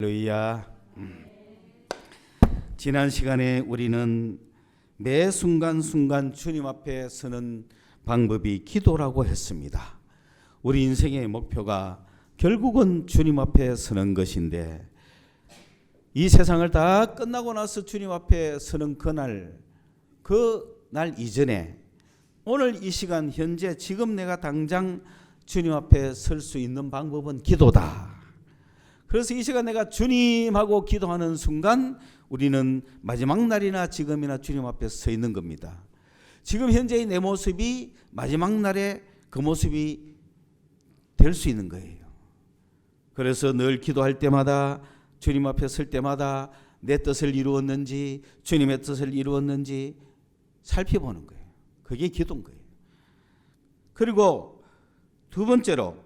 할렐루야. 지난 시간에 우리는 매 순간순간 주님 앞에 서는 방법이 기도라고 했습니다. 우리 인생의 목표가 결국은 주님 앞에 서는 것인데, 이 세상을 다 끝나고 나서 주님 앞에 서는 그날 이전에 오늘 이 시간 현재 지금 내가 당장 주님 앞에 설 수 있는 방법은 기도다. 그래서 이 시간 내가 주님하고 기도하는 순간 우리는 마지막 날이나 지금이나 주님 앞에 서 있는 겁니다. 지금 현재의 내 모습이 마지막 날에 그 모습이 될 수 있는 거예요. 그래서 늘 기도할 때마다, 주님 앞에 설 때마다 내 뜻을 이루었는지, 주님의 뜻을 이루었는지 살펴보는 거예요. 그게 기도인 거예요. 그리고 두 번째로,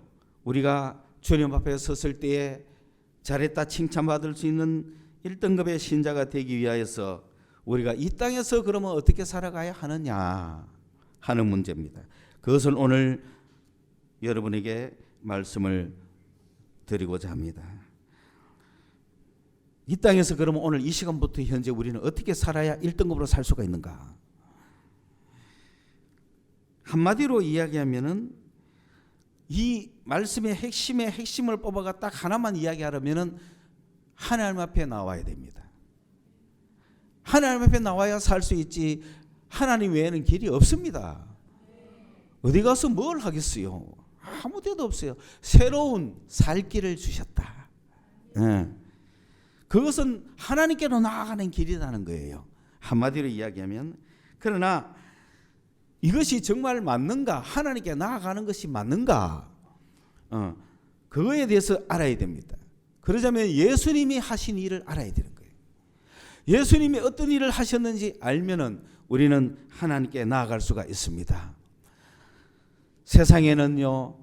우리가 주님 앞에 섰을 때에 잘했다 칭찬받을 수 있는 1등급의 신자가 되기 위하여서 우리가 이 땅에서 그러면 어떻게 살아가야 하느냐 하는 문제입니다. 그것을 오늘 여러분에게 말씀을 드리고자 합니다. 이 땅에서 그러면 오늘 이 시간부터 현재 우리는 어떻게 살아야 1등급으로 살 수가 있는가? 한마디로 이야기하면은 이 말씀의 핵심을 뽑아가 딱 하나만 이야기하려면은 하나님 앞에 나와야 됩니다. 하나님 앞에 나와야 살 수 있지, 하나님 외에는 길이 없습니다. 어디 가서 뭘 하겠어요? 아무 데도 없어요. 새로운 살 길을 주셨다. 그것은 하나님께로 나아가는 길이라는 거예요. 한마디로 이야기하면. 그러나 이것이 정말 맞는가? 하나님께 나아가는 것이 맞는가? 그거에 대해서 알아야 됩니다. 그러자면 예수님이 하신 일을 알아야 되는 거예요. 예수님이 어떤 일을 하셨는지 알면은 우리는 하나님께 나아갈 수가 있습니다. 세상에는요,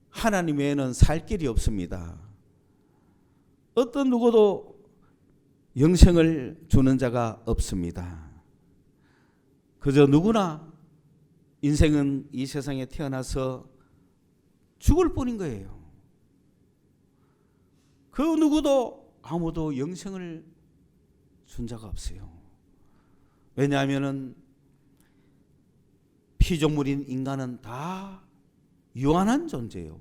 하나님 외에는 살 길이 없습니다. 어떤 누구도 영생을 주는 자가 없습니다. 그저 누구나 인생은 이 세상에 태어나서 죽을 뿐인 거예요. 그 누구도 아무도 영생을 준 자가 없어요. 왜냐하면은 피조물인 인간은 다 유한한 존재예요.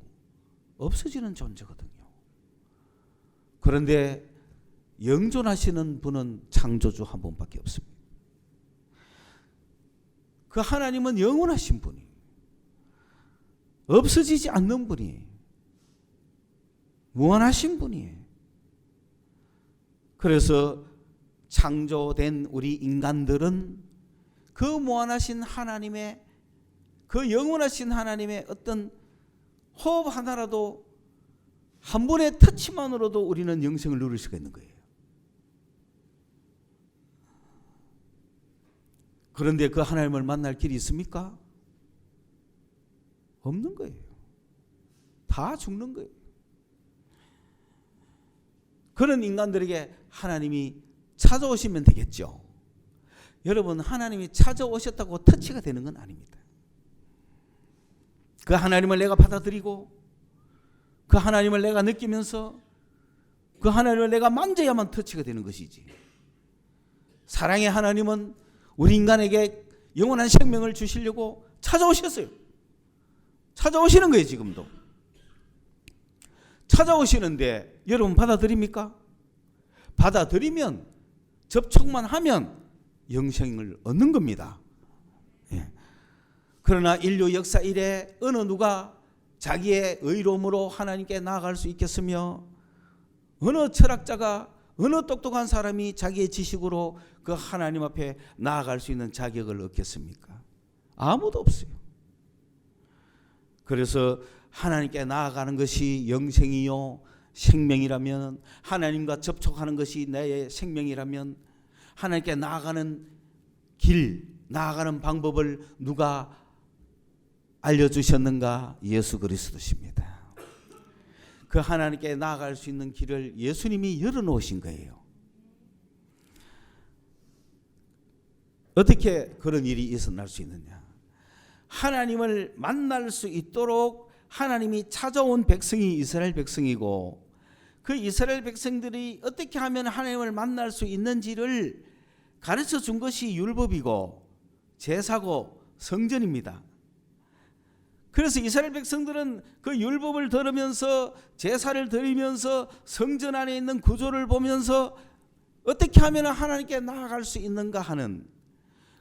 없어지는 존재거든요. 그런데 영존하시는 분은 창조주 한 분밖에 없습니다. 그 하나님은 영원하신 분이, 없어지지 않는 분이, 무한하신 분이에요. 그래서 창조된 우리 인간들은 그 무한하신 하나님의, 그 영원하신 하나님의 어떤 호흡 하나라도, 한 번의 터치만으로도 우리는 영생을 누릴 수가 있는 거예요. 그런데 그 하나님을 만날 길이 있습니까? 없는 거예요. 다 죽는 거예요. 그런 인간들에게 하나님이 찾아오시면 되겠죠. 여러분, 하나님이 찾아오셨다고 터치가 되는 건 아닙니다. 그 하나님을 내가 받아들이고, 그 하나님을 내가 느끼면서, 그 하나님을 내가 만져야만 터치가 되는 것이지. 사랑의 하나님은 우리 인간에게 영원한 생명을 주시려고 찾아오셨어요. 찾아오시는 거예요. 지금도 찾아오시는데 여러분 받아들입니까? 받아들이면, 접촉만 하면 영생을 얻는 겁니다. 그러나 인류 역사 이래 어느 누가 자기의 의로움으로 하나님께 나아갈 수 있겠으며, 어느 철학자가, 어느 똑똑한 사람이 자기의 지식으로 그 하나님 앞에 나아갈 수 있는 자격을 얻겠습니까? 아무도 없어요. 그래서 하나님께 나아가는 것이 영생이요 생명이라면, 하나님과 접촉하는 것이 내 생명이라면, 하나님께 나아가는 길, 나아가는 방법을 누가 알려주셨는가? 예수 그리스도십니다. 그 하나님께 나아갈 수 있는 길을 예수님이 열어놓으신 거예요. 어떻게 그런 일이 일어날 수 있느냐? 하나님을 만날 수 있도록 하나님이 찾아온 백성이 이스라엘 백성이고, 그 이스라엘 백성들이 어떻게 하면 하나님을 만날 수 있는지를 가르쳐 준 것이 율법이고 제사고 성전입니다. 그래서 이스라엘 백성들은 그 율법을 들으면서 제사를 드리면서 성전 안에 있는 구조를 보면서 어떻게 하면 하나님께 나아갈 수 있는가 하는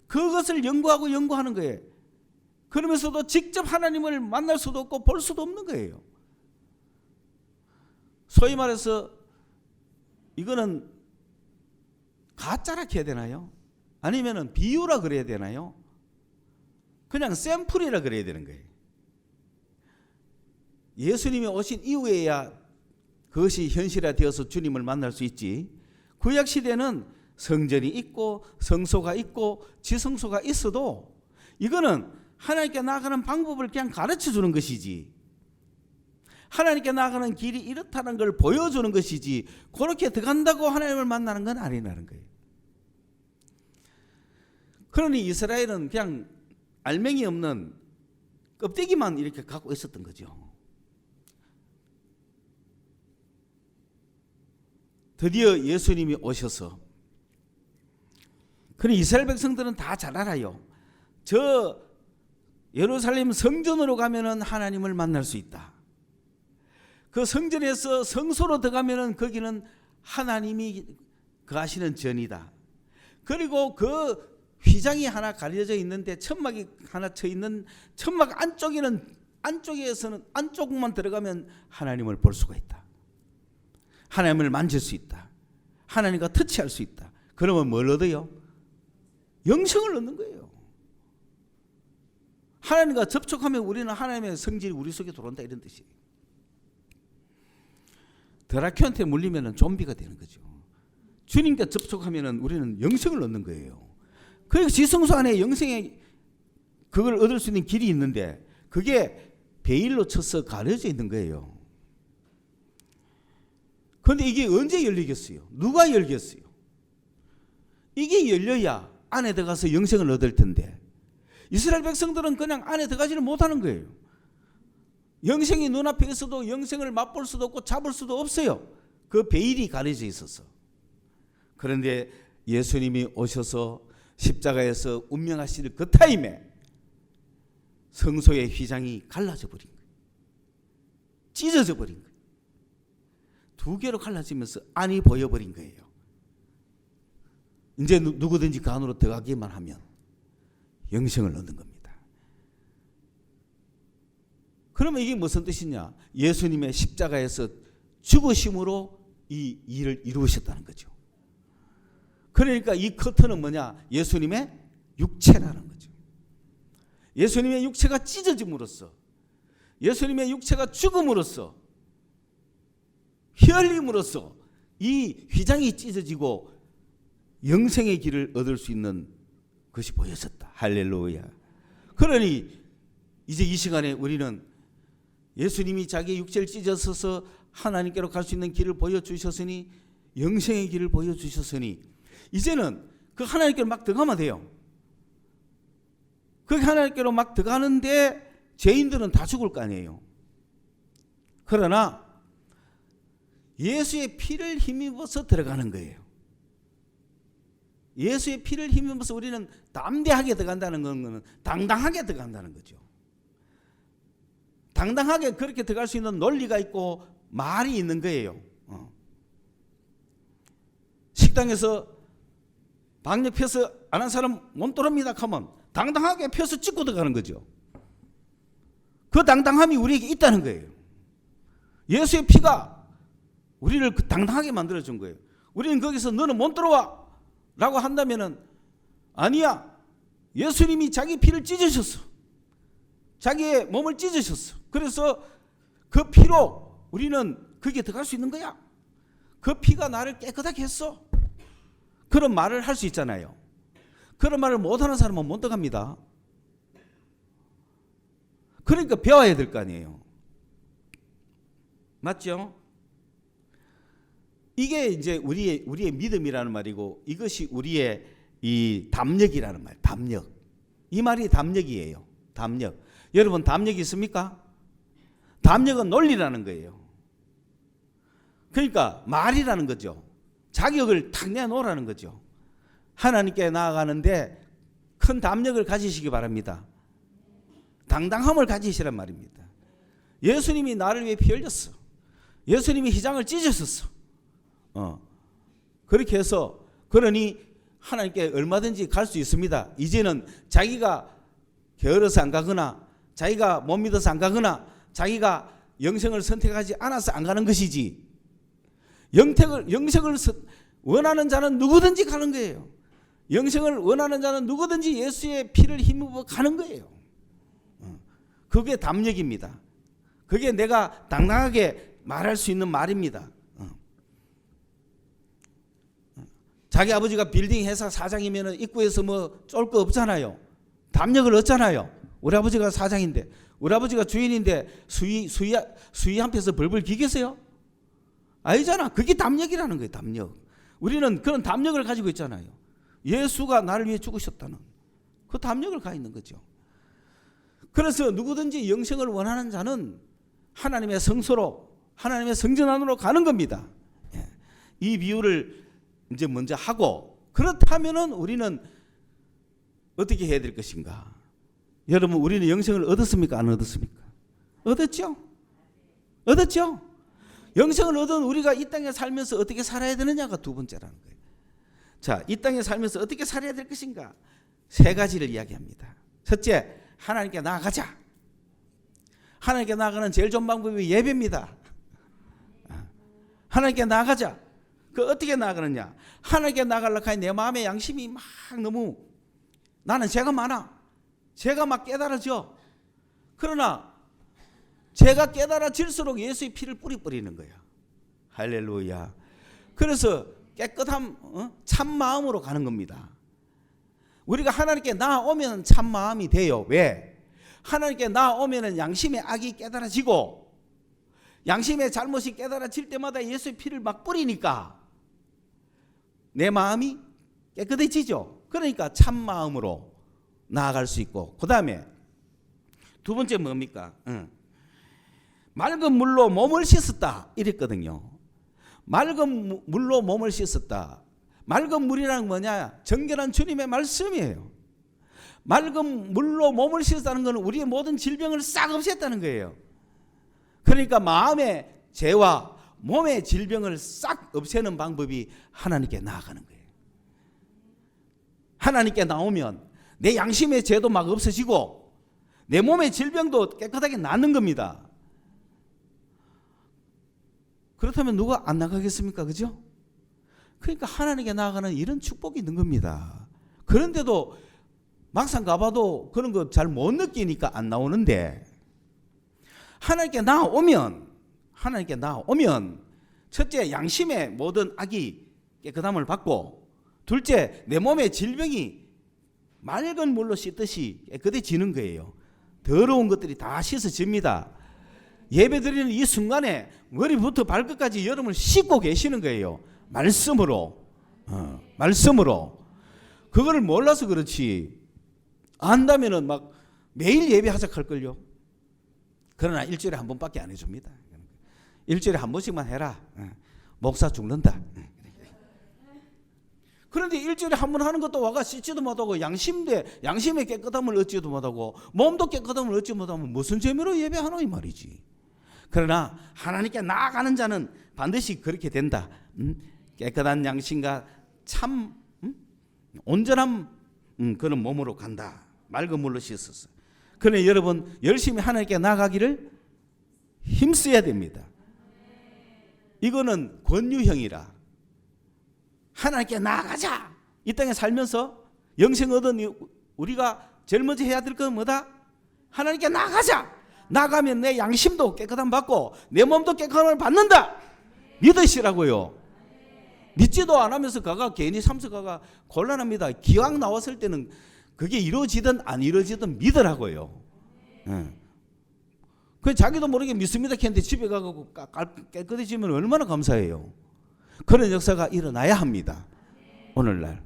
그것을 연구하는 거예요. 그러면서도 직접 하나님을 만날 수도 없고 볼 수도 없는 거예요. 소위 말해서 이거는 가짜라 해야 되나요? 아니면 비유라 그래야 되나요? 그냥 샘플이라 그래야 되는 거예요. 예수님이 오신 이후에야 그것이 현실화되어서 주님을 만날 수 있지. 구약 시대는 성전이 있고 성소가 있고 지성소가 있어도 이거는 하나님께 나아가는 방법을 그냥 가르쳐 주는 것이지, 하나님께 나아가는 길이 이렇다는 걸 보여주는 것이지, 그렇게 들어간다고 하나님을 만나는 건 아니라는 거예요. 그러니 이스라엘은 그냥 알맹이 없는 껍데기만 이렇게 갖고 있었던 거죠. 드디어 예수님이 오셔서, 그러니 이스라엘 백성들은 다 잘 알아요. 저 예루살렘 성전으로 가면은 하나님을 만날 수 있다. 그 성전에서 성소로 들어가면은 거기는 하나님이 거하시는 전이다. 그리고 그 휘장이 하나 가려져 있는데 천막이 하나 쳐 있는 천막 안쪽에서는 안쪽만 들어가면 하나님을 볼 수가 있다. 하나님을 만질 수 있다. 하나님과 터치할 수 있다. 그러면 뭘 얻어요? 영생을 얻는 거예요. 하나님과 접촉하면 우리는 하나님의 성질이 우리 속에 들어온다, 이런 뜻이에요. 드라큐한테 물리면 좀비가 되는 거죠. 주님과 접촉하면 우리는 영생을 얻는 거예요. 그리고 지성소 안에 영생의 그걸 얻을 수 있는 길이 있는데 그게 베일로 쳐서 가려져 있는 거예요. 그런데 이게 언제 열리겠어요? 누가 열겠어요? 이게 열려야 안에 들어가서 영생을 얻을 텐데 이스라엘 백성들은 그냥 안에 들어가지를 못하는 거예요. 영생이 눈앞에 있어도 영생을 맛볼 수도 없고 잡을 수도 없어요. 그 베일이 가려져 있어서. 그런데 예수님이 오셔서 십자가에서 운명하실 그 타임에 성소의 휘장이 갈라져 버린 거예요. 찢어져 버린 거예요. 두 개로 갈라지면서 안이 보여버린 거예요. 이제 누구든지 그 안으로 들어가기만 하면 영생을 얻는 겁니다. 그러면 이게 무슨 뜻이냐? 예수님의 십자가에서 죽으심으로 이 일을 이루셨다는 거죠. 그러니까 이 커튼은 뭐냐? 예수님의 육체라는 거죠. 예수님의 육체가 찢어짐으로써, 예수님의 육체가 죽음으로써, 피 흘림으로써 이 휘장이 찢어지고 영생의 길을 얻을 수 있는 것이 보여졌다. 할렐루야. 그러니 이제 이 시간에 우리는 예수님이 자기 육체를 찢어서 하나님께로 갈 수 있는 길을 보여주셨으니, 영생의 길을 보여주셨으니 이제는 그 하나님께로 막 들어가면 돼요. 그 하나님께로 막 들어가는데 죄인들은 다 죽을 거 아니에요. 그러나 예수의 피를 힘입어서 들어가는 거예요. 예수의 피를 힘입어서 우리는 담대하게 들어간다는 것은 당당하게 들어간다는 거죠. 당당하게 그렇게 들어갈 수 있는 논리가 있고 말이 있는 거예요. 식당에서 방역 펴서 안 한 사람 못 들어옵니다 하면 당당하게 펴서 찍고 들어가는 거죠. 그 당당함이 우리에게 있다는 거예요. 예수의 피가 우리를 그 당당하게 만들어준 거예요. 우리는 거기서 너는 못 들어와 라고 한다면은 아니야, 예수님이 자기 피를 찢으셨어. 자기의 몸을 찢으셨어. 그래서 그 피로 우리는 거기에 들어갈 수 있는 거야. 그 피가 나를 깨끗하게 했어. 그런 말을 할 수 있잖아요. 그런 말을 못하는 사람은 못 들어갑니다. 그러니까 배워야 될 거 아니에요. 맞죠? 이게 이제 우리의 믿음이라는 말이고, 이것이 우리의 이 담력이라는 말. 담력. 이 말이 담력이에요. 담력. 여러분 담력이 있습니까? 담력은 논리라는 거예요. 그러니까 말이라는 거죠. 자격을 탁 내놓으라는 거죠. 하나님께 나아가는데 큰 담력을 가지시기 바랍니다. 당당함을 가지시란 말입니다. 예수님이 나를 위해 피 흘렸어. 예수님이 휘장을 찢으셨어. 그렇게 해서 그러니 하나님께 얼마든지 갈 수 있습니다. 이제는 자기가 게을러서 안 가거나 자기가 못 믿어서 안 가거나 자기가 영생을 선택하지 않아서 안 가는 것이지, 영생을 원하는 자는 누구든지 가는 거예요. 영생을 원하는 자는 누구든지 예수의 피를 힘입어 가는 거예요. 그게 담력입니다. 그게 내가 당당하게 말할 수 있는 말입니다. 자기 아버지가 빌딩 회사 사장이면 입구에서 뭐 쫄 거 없잖아요. 담력을 얻잖아요. 우리 아버지가 사장인데, 우리 아버지가 주인인데 수위 한편에서 벌벌 기겠어요? 아니잖아. 그게 담력이라는 거예요. 담력. 우리는 그런 담력을 가지고 있잖아요. 예수가 나를 위해 죽으셨다는 그 담력을 가지고 있는 거죠. 그래서 누구든지 영생을 원하는 자는 하나님의 성소로, 하나님의 성전 안으로 가는 겁니다. 이 비유를 이제 먼저 하고, 그렇다면은 우리는 어떻게 해야 될 것인가? 여러분, 우리는 영생을 얻었습니까? 안 얻었습니까? 얻었죠? 얻었죠? 영생을 얻은 우리가 이 땅에 살면서 어떻게 살아야 되느냐가 두 번째라는 거예요. 자, 이 땅에 살면서 어떻게 살아야 될 것인가? 세 가지를 이야기합니다. 첫째, 하나님께 나아가자. 하나님께 나아가는 제일 좋은 방법이 예배입니다. 하나님께 나아가자. 그 어떻게 나아가느냐? 하나님께 나아가려고 하니 내 마음의 양심이 막 너무, 나는 죄가 많아. 죄가 막 깨달아져. 그러나 죄가 깨달아질수록 예수의 피를 뿌리는 거야. 할렐루야. 그래서 깨끗함, 참 마음으로 가는 겁니다. 우리가 하나님께 나아오면 참 마음이 돼요. 왜? 하나님께 나아오면 양심의 악이 깨달아지고, 양심의 잘못이 깨달아질 때마다 예수의 피를 막 뿌리니까 내 마음이 깨끗해지죠. 그러니까 참 마음으로 나아갈 수 있고, 그 다음에 두 번째 뭡니까? 맑은 물로 몸을 씻었다 이랬거든요. 맑은 물로 몸을 씻었다. 맑은 물이라는 뭐냐? 정결한 주님의 말씀이에요. 맑은 물로 몸을 씻었다는 것은 우리의 모든 질병을 싹 없앴다는 거예요. 그러니까 마음의 죄와 몸의 질병을 싹 없애는 방법이 하나님께 나아가는 거예요. 하나님께 나오면 내 양심의 죄도 막 없어지고 내 몸의 질병도 깨끗하게 낫는 겁니다. 그렇다면 누가 안 나가겠습니까? 그죠? 그러니까 하나님께 나아가는 이런 축복이 있는 겁니다. 그런데도 막상 가봐도 그런 거 잘 못 느끼니까 안 나오는데, 하나님께 나오면 첫째, 양심의 모든 악이 깨끗함을 받고, 둘째, 내 몸의 질병이 맑은 물로 씻듯이 깨끗해지는 거예요. 더러운 것들이 다 씻어집니다. 예배드리는 이 순간에 머리부터 발끝까지 여러분을 씻고 계시는 거예요. 말씀으로. 그거를 몰라서 그렇지, 안다면은 막 매일 예배하자 할걸요. 그러나 일주일에 한 번밖에 안 해줍니다. 일주일에 한 번씩만 해라. 목사 죽는다. 그런데 일주일에 한 번 하는 것도 와가 씻지도 못하고 양심의 깨끗함을 얻지도 못하고 몸도 깨끗함을 얻지 못하면 무슨 재미로 예배하노 이 말이지. 그러나 하나님께 나아가는 자는 반드시 그렇게 된다. 깨끗한 양심과 참 온전한 그런 몸으로 간다. 맑은 물로 씻었어. 그러나 여러분, 열심히 하나님께 나아가기를 힘써야 됩니다. 이거는 권유형이라. 하나님께 나아가자. 이 땅에 살면서 영생 얻은 우리가 제일 먼저 해야 될 건 뭐다? 하나님께 나아가자. 나가면 내 양심도 깨끗함 받고 내 몸도 깨끗함을 받는다. 믿으시라고요. 믿지도 안 하면서 가가 괜히 참석가가 곤란합니다. 기왕 나왔을 때는 그게 이루어지든 안 이루어지든 믿으라고요. 그 자기도 모르게 믿습니다 했는데 집에 가고 깨끗해지면 얼마나 감사해요. 그런 역사가 일어나야 합니다. 오늘날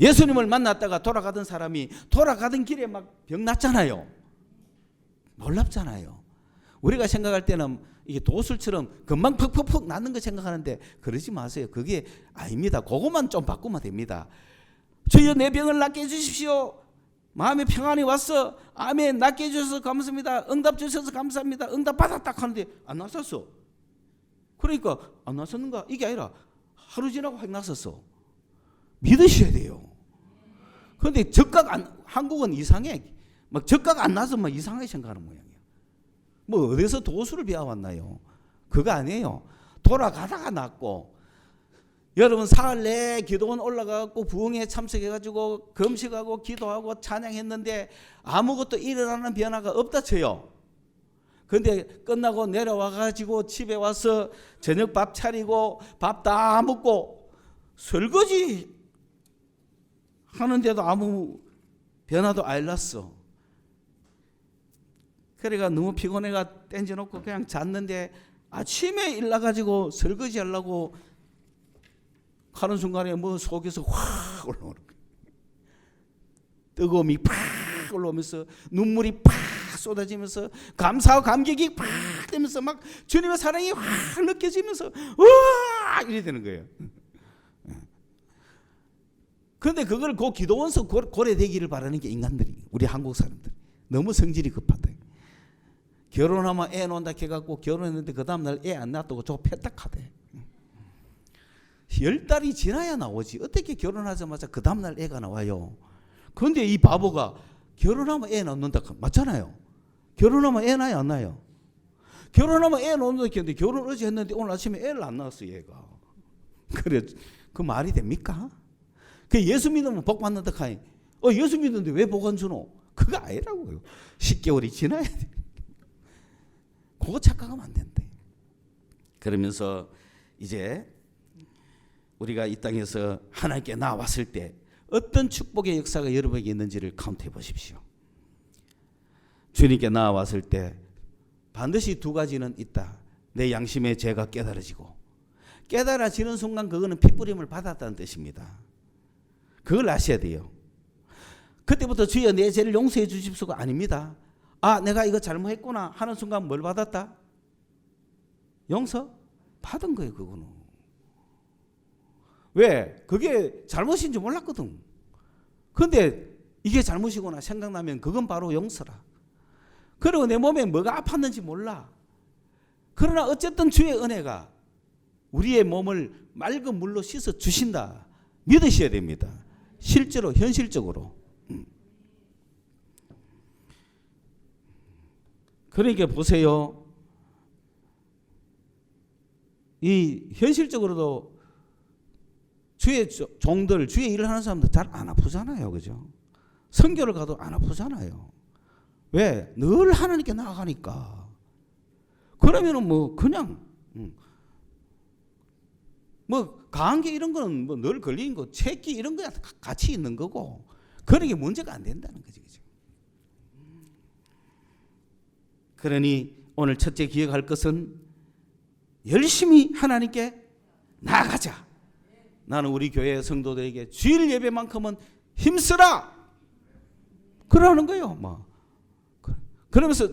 예수님을 만났다가 돌아가던 사람이 돌아가던 길에 막 병 났잖아요. 놀랍잖아요. 우리가 생각할 때는 이게 도술처럼 금방 퍽퍽퍽 나는 거 생각하는데 그러지 마세요. 그게 아닙니다. 그것만 좀 바꾸면 됩니다. 주여 내 병을 낫게 해주십시오. 마음의 평안이 왔어. 아멘. 낫게 해주셔서 감사합니다. 응답 주셔서 감사합니다. 응답 받았다 하는데 안 났었어. 그러니까 안 났었는가? 이게 아니라 하루 지나고 확 났었어. 믿으셔야 돼요. 그런데 한국은 이상해. 막 적각 안 나서 막 이상하게 생각하는 모양이야. 뭐 어디서 도수를 배워왔나요? 그거 아니에요. 돌아가다가 났고, 여러분 사흘 내에 기도원 올라가고 부흥회 참석해가지고 금식하고 기도하고 찬양했는데 아무것도 일어나는 변화가 없다 쳐요. 근데 끝나고 내려와가지고 집에 와서 저녁 밥 차리고 밥 다 먹고 설거지 하는데도 아무 변화도 안 났어. 그래가 너무 피곤해가 땡겨놓고 그냥 잤는데 아침에 일어나가지고 설거지 하려고 하는 순간에 뭐 속에서 확 올라오는 거예요. 뜨거움이 팍 올라오면서 눈물이 팍 쏟아지면서 감사와 감격이 팍 되면서 막 주님의 사랑이 확 느껴지면서 우와 이래 되는 거예요. 그런데 그걸 그 기도원서 고려되기를 바라는 게 인간들이, 우리 한국 사람들 너무 성질이 급하다. 결혼하면 애 낳는다 해갖고 결혼했는데 그 다음날 애 안 낳았다고 저거 패딱하대. 10달이 지나야 나오지. 어떻게 결혼하자마자 그 다음날 애가 나와요. 그런데 이 바보가 결혼하면 애 낳는다. 맞잖아요. 결혼하면 애 낳아요 안 낳아요? 결혼하면 애 낳는다 했는데 결혼 어제 했는데 오늘 아침에 애를 안 낳았어 얘가. 그래 그 말이 됩니까? 그 예수 믿으면 복 받는다 카이. 예수 믿는데 왜 복 안 주노? 그거 아니라고요. 10개월이 지나야 돼. 그거 착각하면 안 된대. 그러면서 이제 우리가 이 땅에서 하나님께 나왔을 때 어떤 축복의 역사가 여러분에게 있는지를 카운트해 보십시오. 주님께 나왔을 때 반드시 두 가지는 있다. 내 양심의 죄가 깨달아지고, 깨달아지는 순간 그거는 핏부림을 받았다는 뜻입니다. 그걸 아셔야 돼요. 그때부터 주여 내 죄를 용서해 주십시오가 아닙니다. 아 내가 이거 잘못했구나 하는 순간 뭘 받았다? 용서? 받은 거예요. 그거는. 왜? 그게 잘못인지 몰랐거든. 그런데 이게 잘못이구나 생각나면 그건 바로 용서라. 그리고 내 몸에 뭐가 아팠는지 몰라. 그러나 어쨌든 주의 은혜가 우리의 몸을 맑은 물로 씻어 주신다. 믿으셔야 됩니다. 실제로 현실적으로. 그러니까 보세요. 이 현실적으로도 주의 종들, 주의 일을 하는 사람들 잘 안 아프잖아요. 그죠? 선교를 가도 안 아프잖아요. 왜? 늘 하나님께 나아가니까. 그러면은 뭐 그냥 뭐 감기 이런 거는 뭐 늘 걸리는 거, 체기 이런 거 같이 있는 거고, 그런 게 문제가 안 된다는 거지. 그죠? 그러니 오늘 첫째 기억할 것은 열심히 하나님께 나아가자. 나는 우리 교회 성도들에게 주일 예배만큼은 힘쓰라. 그러는 거예요. 뭐. 그러면서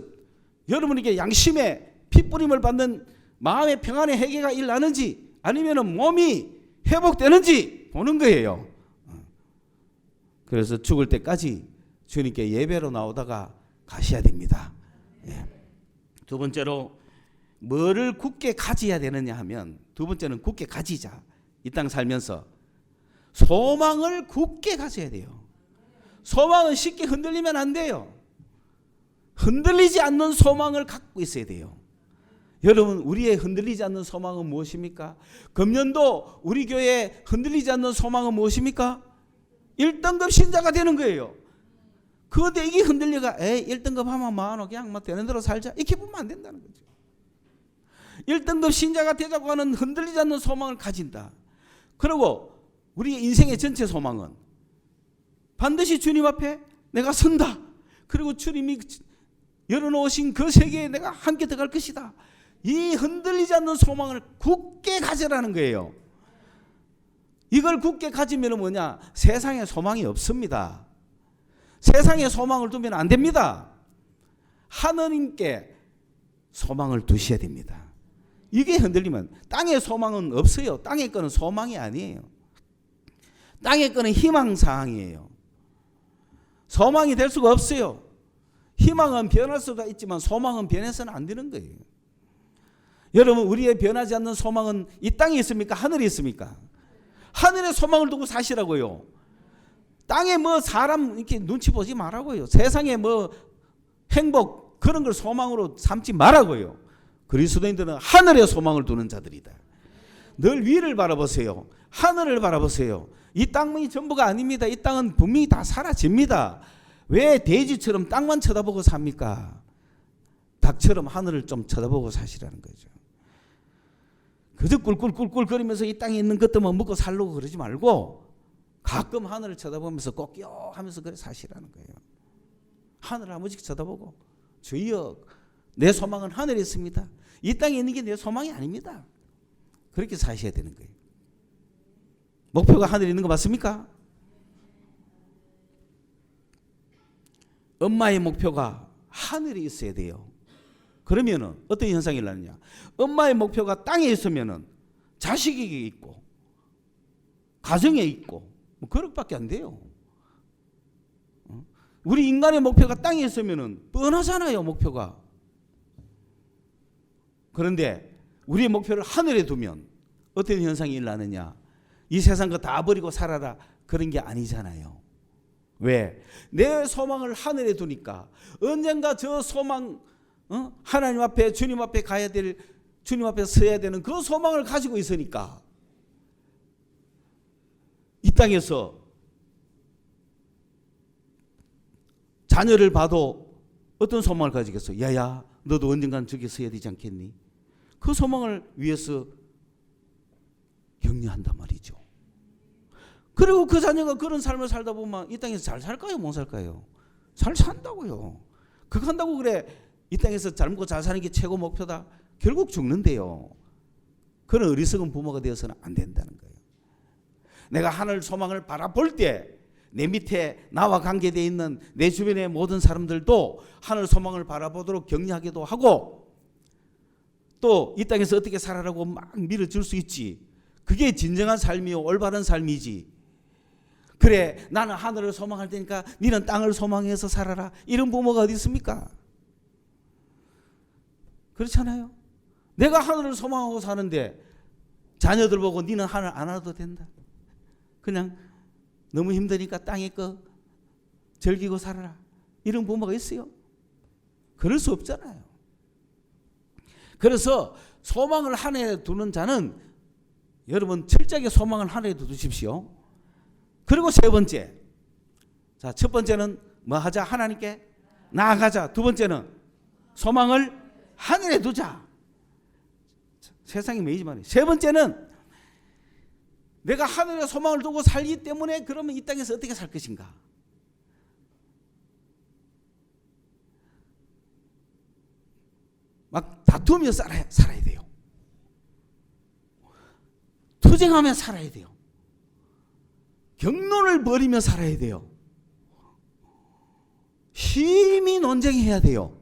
여러분에게 양심의 핏부림을 받는 마음의 평안의 회개가 일어나는지 아니면 몸이 회복되는지 보는 거예요. 그래서 죽을 때까지 주님께 예배로 나오다가 가셔야 됩니다. 예. 두 번째로 뭐를 굳게 가져야 되느냐 하면, 두 번째는 굳게 가지자. 이 땅 살면서 소망을 굳게 가져야 돼요. 소망은 쉽게 흔들리면 안 돼요. 흔들리지 않는 소망을 갖고 있어야 돼요. 여러분, 우리의 흔들리지 않는 소망은 무엇입니까? 금년도 우리 교회에 흔들리지 않는 소망은 무엇입니까? 1등급 신자가 되는 거예요. 그런데 이게 흔들려가 1등급 하면 뭐하노 그냥 뭐 되는 대로 살자 이렇게 보면 안 된다는 거죠. 1등급 신자가 되자고 하는 흔들리지 않는 소망을 가진다. 그리고 우리 인생의 전체 소망은 반드시 주님 앞에 내가 선다. 그리고 주님이 열어놓으신 그 세계에 내가 함께 들어갈 것이다. 이 흔들리지 않는 소망을 굳게 가져라는 거예요. 이걸 굳게 가지면 뭐냐? 세상에 소망이 없습니다. 세상에 소망을 두면 안 됩니다. 하느님께 소망을 두셔야 됩니다. 이게 흔들리면 땅의 소망은 없어요. 땅의 거는 소망이 아니에요. 땅의 거는 희망사항이에요. 소망이 될 수가 없어요. 희망은 변할 수도 있지만 소망은 변해서는 안 되는 거예요. 여러분, 우리의 변하지 않는 소망은 이 땅에 있습니까? 하늘에 있습니까? 하늘에 소망을 두고 사시라고요. 땅에 뭐 사람 이렇게 눈치 보지 말라고요. 세상에 뭐 행복 그런 걸 소망으로 삼지 말라고요. 그리스도인들은 하늘에 소망을 두는 자들이다. 늘 위를 바라보세요. 하늘을 바라보세요. 이 땅이 전부가 아닙니다. 이 땅은 분명히 다 사라집니다. 왜 돼지처럼 땅만 쳐다보고 삽니까? 닭처럼 하늘을 좀 쳐다보고 사시라는 거죠. 그저 꿀꿀꿀꿀 거리면서 이 땅에 있는 것들만 먹고 살려고 그러지 말고 가끔 하늘을 쳐다보면서 꺾여 하면서 그래 사시라는 거예요. 하늘을 한 번씩 쳐다보고, 주여 내 소망은 하늘에 있습니다. 이 땅에 있는 게 내 소망이 아닙니다. 그렇게 사셔야 되는 거예요. 목표가 하늘에 있는 거 맞습니까? 엄마의 목표가 하늘에 있어야 돼요. 그러면은 어떤 현상이 일어나느냐? 엄마의 목표가 땅에 있으면은 자식에게 있고 가정에 있고 뭐 그렇게밖에 안 돼요. 우리 인간의 목표가 땅에 있으면은 뻔하잖아요, 목표가. 그런데 우리의 목표를 하늘에 두면 어떤 현상이 일어나느냐? 이 세상 거 다 버리고 살아라 그런 게 아니잖아요. 왜? 내 소망을 하늘에 두니까 언젠가 저 소망, 하나님 앞에 주님 앞에 가야 될, 주님 앞에 서야 되는 그 소망을 가지고 있으니까 이 땅에서 자녀를 봐도 어떤 소망을 가지겠어? 야야, 너도 언젠간 저기 서야 되지 않겠니? 그 소망을 위해서 격려한단 말이죠. 그리고 그 자녀가 그런 삶을 살다 보면 이 땅에서 잘 살까요? 못 살까요? 잘 산다고요. 그거 한다고 그래 이 땅에서 잘 먹고 잘 사는 게 최고 목표다? 결국 죽는데요. 그런 어리석은 부모가 되어서는 안 된다는 거예요. 내가 하늘 소망을 바라볼 때 내 밑에 나와 관계되어 있는 내 주변의 모든 사람들도 하늘 소망을 바라보도록 격려하기도 하고, 또 이 땅에서 어떻게 살아라고 막 밀어줄 수 있지. 그게 진정한 삶이요, 올바른 삶이지. 그래, 나는 하늘을 소망할 테니까 너는 땅을 소망해서 살아라, 이런 부모가 어디 있습니까? 그렇잖아요. 내가 하늘을 소망하고 사는데 자녀들 보고 너는 하늘 안 와도 된다, 그냥 너무 힘드니까 땅에 거 즐기고 살아라, 이런 부모가 있어요? 그럴 수 없잖아요. 그래서 소망을 하늘에 두는 자는 여러분 철저하게 소망을 하늘에 두십시오. 그리고 세 번째, 자, 첫 번째는 뭐 하자? 하나님께 나아가자. 두 번째는 소망을 하늘에 두자. 세상에 매이지 말아요. 세 번째는 내가 하늘에 소망을 두고 살기 때문에 그러면 이 땅에서 어떻게 살 것인가? 막 다투며 살아야 돼요. 투쟁하며 살아야 돼요. 경론을 벌이며 살아야 돼요. 힘이 논쟁해야 돼요.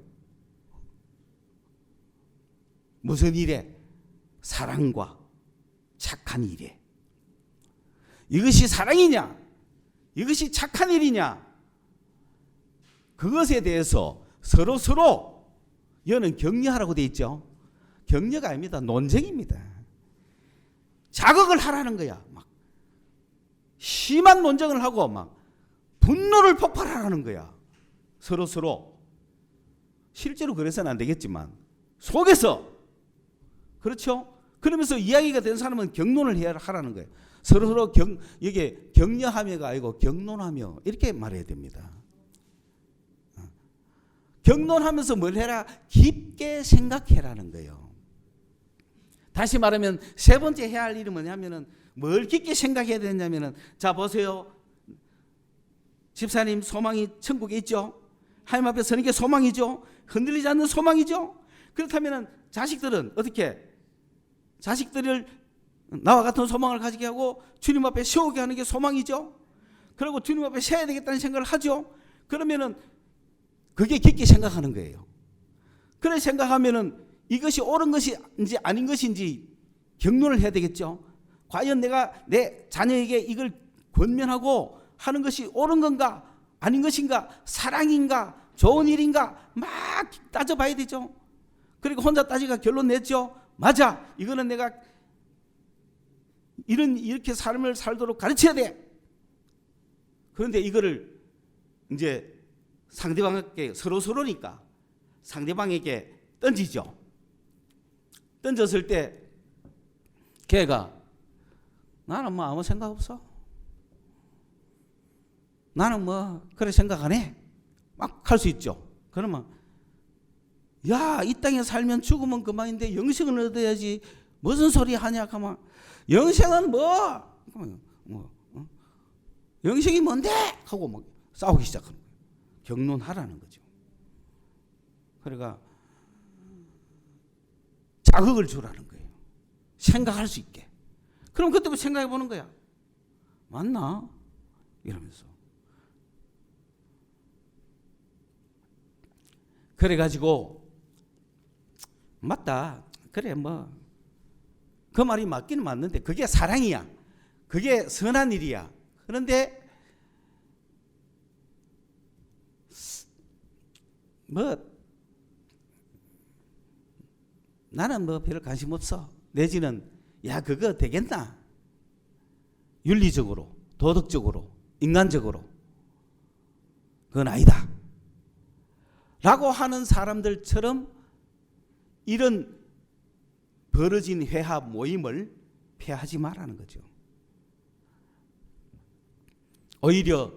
무슨 일에? 사랑과 착한 일에. 이것이 사랑이냐? 이것이 착한 일이냐? 그것에 대해서 서로 여는 격려하라고 되어 있죠. 격려가 아닙니다. 논쟁입니다. 자극을 하라는 거야. 막 심한 논쟁을 하고 막 분노를 폭발하라는 거야. 서로 실제로 그래서는 안 되겠지만 속에서, 그렇죠? 그러면서 이야기가 된 사람은 경론을 해야 하라는 거예요. 서로 이게 격려하며가 아니고 경론하며 이렇게 말해야 됩니다. 경론하면서 뭘 해라? 깊게 생각해라는 거예요. 다시 말하면 세 번째 해야 할 일은 뭐냐면은 뭘 깊게 생각해야 되냐면은, 자 보세요. 집사님 소망이 천국에 있죠. 하나님 앞에 서는 게 소망이죠. 흔들리지 않는 소망이죠. 그렇다면은 자식들은 어떻게? 자식들을 나와 같은 소망을 가지게 하고 주님 앞에 세우게 하는 게 소망이죠. 그리고 주님 앞에 세워야 되겠다는 생각을 하죠. 그러면은 그게 깊게 생각하는 거예요. 그래 생각하면은 이것이 옳은 것인지 아닌 것인지 경론을 해야 되겠죠. 과연 내가 내 자녀에게 이걸 권면하고 하는 것이 옳은 건가 아닌 것인가, 사랑인가 좋은 일인가 막 따져봐야 되죠. 그리고 혼자 따지가 결론 냈죠. 맞아, 이거는 내가 이렇게 삶을 살도록 가르쳐야 돼. 그런데 이거를 이제 상대방에게 서로니까 상대방에게 던지죠. 던졌을 때 걔가 나는 뭐 아무 생각 없어. 나는 뭐 그래 생각 안 해. 막 할 수 있죠. 그러면 야, 이 땅에 살면 죽으면 그만인데 영생을 얻어야지 무슨 소리 하냐 하면 영생은 영생이 뭔데? 하고 막 싸우기 시작하는 거예요. 경론하라는 거죠. 그러니까 자극을 주라는 거예요. 생각할 수 있게. 그럼 그때부터 생각해 보는 거야. 맞나? 이러면서. 그래가지고 맞다. 그래 뭐 그 말이 맞기는 맞는데 그게 사랑이야. 그게 선한 일이야. 그런데 뭐 나는 뭐 별 관심 없어. 내지는 야 그거 되겠나? 윤리적으로, 도덕적으로, 인간적으로 그건 아니다 라고 하는 사람들처럼 이런 벌어진 회합 모임을 폐하지 말라는 거죠. 오히려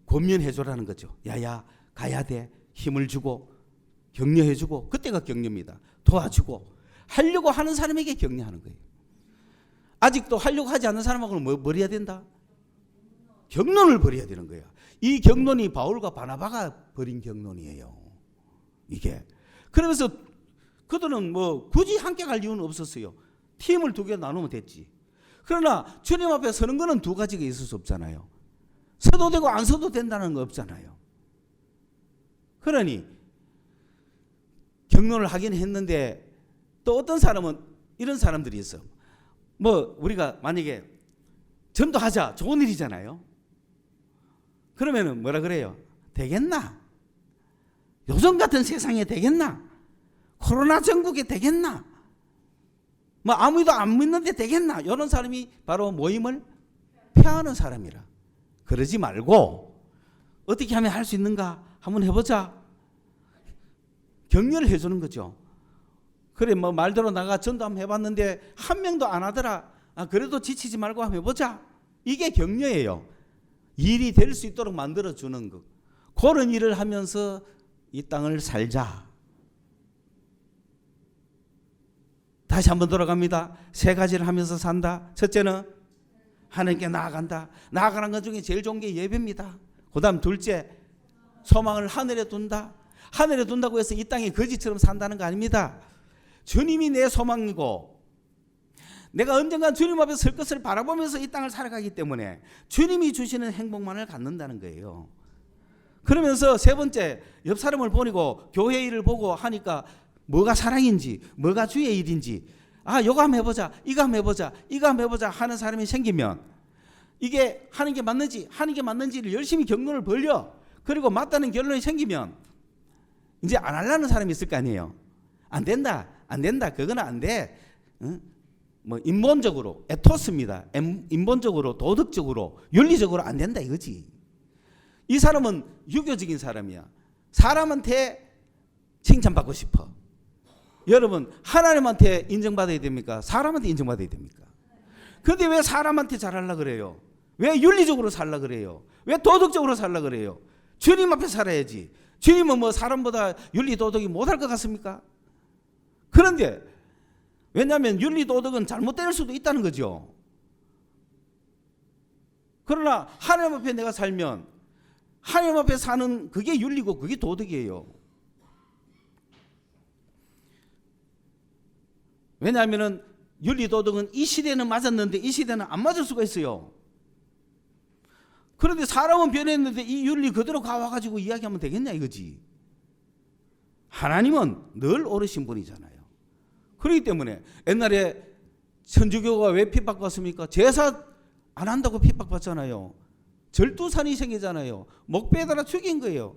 권면해 주라는 거죠. 야야 가야 돼. 힘을 주고 격려해 주고, 그때가 격려입니다. 도와주고 하려고 하는 사람에게 격려하는 거예요. 아직도 하려고 하지 않는 사람하고는 뭘 해야 된다? 격론을 벌여야 되는 거야. 이 격론이 바울과 바나바가 벌인 격론이에요. 이게. 그러면서 그들은 뭐 굳이 함께 갈 이유는 없었어요. 팀을 두 개 나누면 됐지. 그러나 주님 앞에 서는 거는 두 가지가 있을 수 없잖아요. 서도 되고 안 서도 된다는 거 없잖아요. 그러니 격론을 하긴 했는데 또 어떤 사람은 이런 사람들이 있어. 뭐 우리가 만약에 전도하자, 좋은 일이잖아요. 그러면은 뭐라 그래요? 되겠나? 요즘 같은 세상에 되겠나? 코로나 전국에 되겠나? 뭐 아무도 안 믿는데 되겠나? 이런 사람이 바로 모임을 폐하는 사람이라. 그러지 말고 어떻게 하면 할 수 있는가 한번 해보자. 격려를 해주는 거죠. 그래 뭐 말대로 나가 전도 한번 해봤는데 한 명도 안 하더라. 그래도 지치지 말고 한번 해보자. 이게 격려예요. 일이 될 수 있도록 만들어주는 것. 그런 일을 하면서 이 땅을 살자. 다시 한번 돌아갑니다. 세 가지를 하면서 산다. 첫째는 하나님께 나아간다. 나아가는 것 중에 제일 좋은 게 예배입니다. 그 다음 둘째, 소망을 하늘에 둔다. 하늘에 둔다고 해서 이 땅에 거지처럼 산다는 거 아닙니다. 주님이 내 소망이고 내가 언젠가 주님 앞에 설 것을 바라보면서 이 땅을 살아가기 때문에 주님이 주시는 행복만을 갖는다는 거예요. 그러면서 세 번째, 옆 사람을 보고 교회 일을 보고 하니까 뭐가 사랑인지 뭐가 주의 일인지 이거 한번 해보자, 이거 한번 해보자, 이거 한번 해보자 하는 사람이 생기면 이게 하는 게 맞는지 하는 게 맞는지를 열심히 경론을 벌려. 그리고 맞다는 결론이 생기면 이제 안 하려는 사람이 있을 거 아니에요. 안 된다, 안 된다, 그거는 안 돼. 뭐 인본적으로 에토스입니다. 인본적으로, 도덕적으로, 윤리적으로 안 된다 이거지. 이 사람은 유교적인 사람이야. 사람한테 칭찬받고 싶어. 여러분, 하나님한테 인정받아야 됩니까? 사람한테 인정받아야 됩니까? 그런데 왜 사람한테 잘하려고 그래요? 왜 윤리적으로 살려고 그래요? 왜 도덕적으로 살려고 그래요? 주님 앞에 살아야지. 주님은 뭐 사람보다 윤리 도덕이 못할 것 같습니까? 그런데 왜냐하면 윤리 도덕은 잘못될 수도 있다는 거죠. 그러나 하나님 앞에 내가 살면 하나님 앞에 사는 그게 윤리고 그게 도덕이에요. 왜냐하면 윤리 도덕은 이 시대는 맞았는데 이 시대는 안 맞을 수가 있어요. 그런데 사람은 변했는데 이 윤리 그대로 가와가지고 이야기하면 되겠냐 이거지. 하나님은 늘 옳으신 분이잖아요. 그렇기 때문에 옛날에 천주교가 왜 핍박받습니까? 제사 안 한다고 핍박받잖아요. 절두산이 생기잖아요. 목배에다가 죽인 거예요.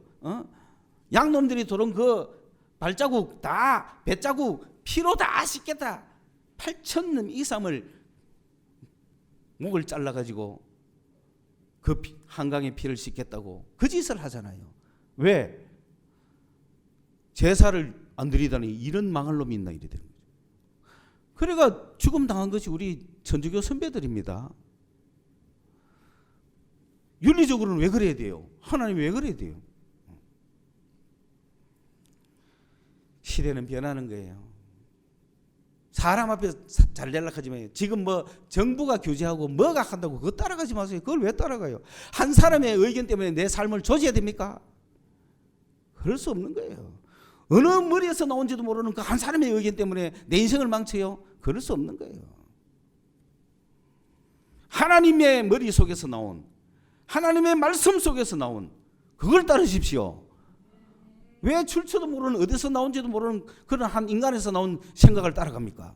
양놈들이 도는 그 발자국 다 배자국 피로 다 씻겠다. 8,000놈 이상을 목을 잘라가지고 그 한강에 피를 씻겠다고 그 짓을 하잖아요. 왜? 제사를 안 드리다니 이런 망할 놈이 있나 이래 되는 거죠. 그래가 죽음 당한 것이 우리 천주교 선배들입니다. 윤리적으로는 왜 그래야 돼요? 하나님이 왜 그래야 돼요? 시대는 변하는 거예요. 사람 앞에 잘 연락하지 마요. 지금 뭐 정부가 규제하고 뭐가 한다고 그거 따라가지 마세요. 그걸 왜 따라가요? 한 사람의 의견 때문에 내 삶을 조져야 됩니까? 그럴 수 없는 거예요. 어느 머리에서 나온지도 모르는 그 한 사람의 의견 때문에 내 인생을 망쳐요? 그럴 수 없는 거예요. 하나님의 머리 속에서 나온, 하나님의 말씀 속에서 나온 그걸 따르십시오. 왜 출처도 모르는, 어디서 나온지도 모르는 그런 한 인간에서 나온 생각을 따라갑니까?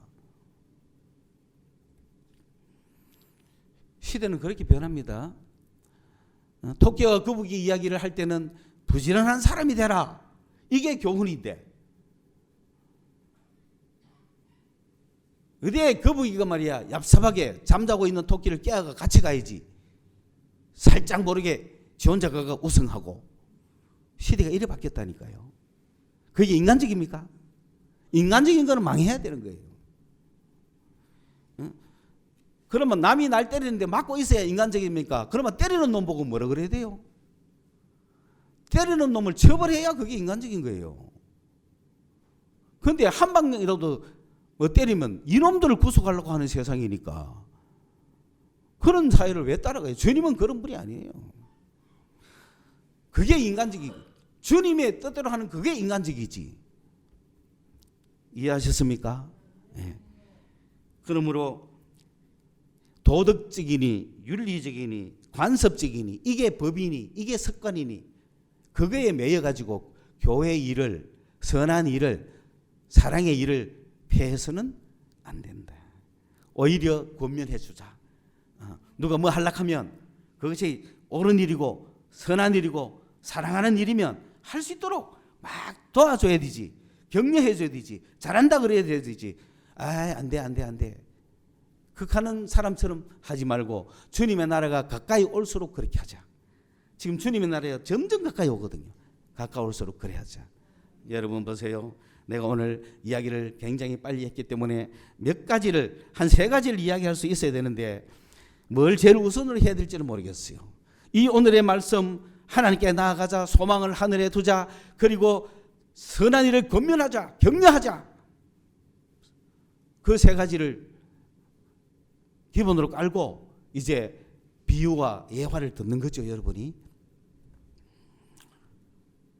시대는 그렇게 변합니다. 토끼와 거북이 이야기를 할 때는 부지런한 사람이 되라. 이게 교훈인데 어디에 거북이가 말이야 얍삽하게 잠자고 있는 토끼를 깨어가 같이 가야지. 살짝 모르게 지 혼자 가가 우승하고. 시대가 이래 바뀌었다니까요. 그게 인간적입니까? 인간적인 거는 망해야 되는 거예요. 응? 그러면 남이 날 때리는데 맞고 있어야 인간적입니까? 그러면 때리는 놈 보고 뭐라 그래야 돼요? 때리는 놈을 처벌해야 그게 인간적인 거예요. 그런데 한 방이라도 뭐 때리면 이놈들을 구속하려고 하는 세상이니까 그런 사회를 왜 따라가요? 주님은 그런 분이 아니에요. 그게 인간적이고 주님의 뜻대로 하는 그게 인간적이지. 이해하셨습니까? 네. 그러므로 도덕적이니 윤리적이니 관습적이니 이게 법이니 이게 습관이니 그거에 매여가지고 교회 일을, 선한 일을, 사랑의 일을 폐해서는 안 된다. 오히려 권면해 주자. 누가 뭐 하려하면 그것이 옳은 일이고 선한 일이고 사랑하는 일이면 할 수 있도록 막 도와줘야 되지. 격려해 줘야 되지. 잘한다 그래야 되지. 안 돼. 극하는 사람처럼 하지 말고 주님의 나라가 가까이 올수록 그렇게 하자. 지금 주님의 나라가 점점 가까이 오거든요. 가까울수록 그래 하자. 여러분 보세요. 내가 오늘 이야기를 굉장히 빨리 했기 때문에 몇 가지를, 한 3가지를 이야기할 수 있어야 되는데 뭘 제일 우선으로 해야 될지는 모르겠어요. 이 오늘의 말씀, 하나님께 나아가자, 소망을 하늘에 두자, 그리고 선한 일을 권면하자, 격려하자, 그 3가지를 기본으로 깔고 이제 비유와 예화를 듣는 거죠. 여러분이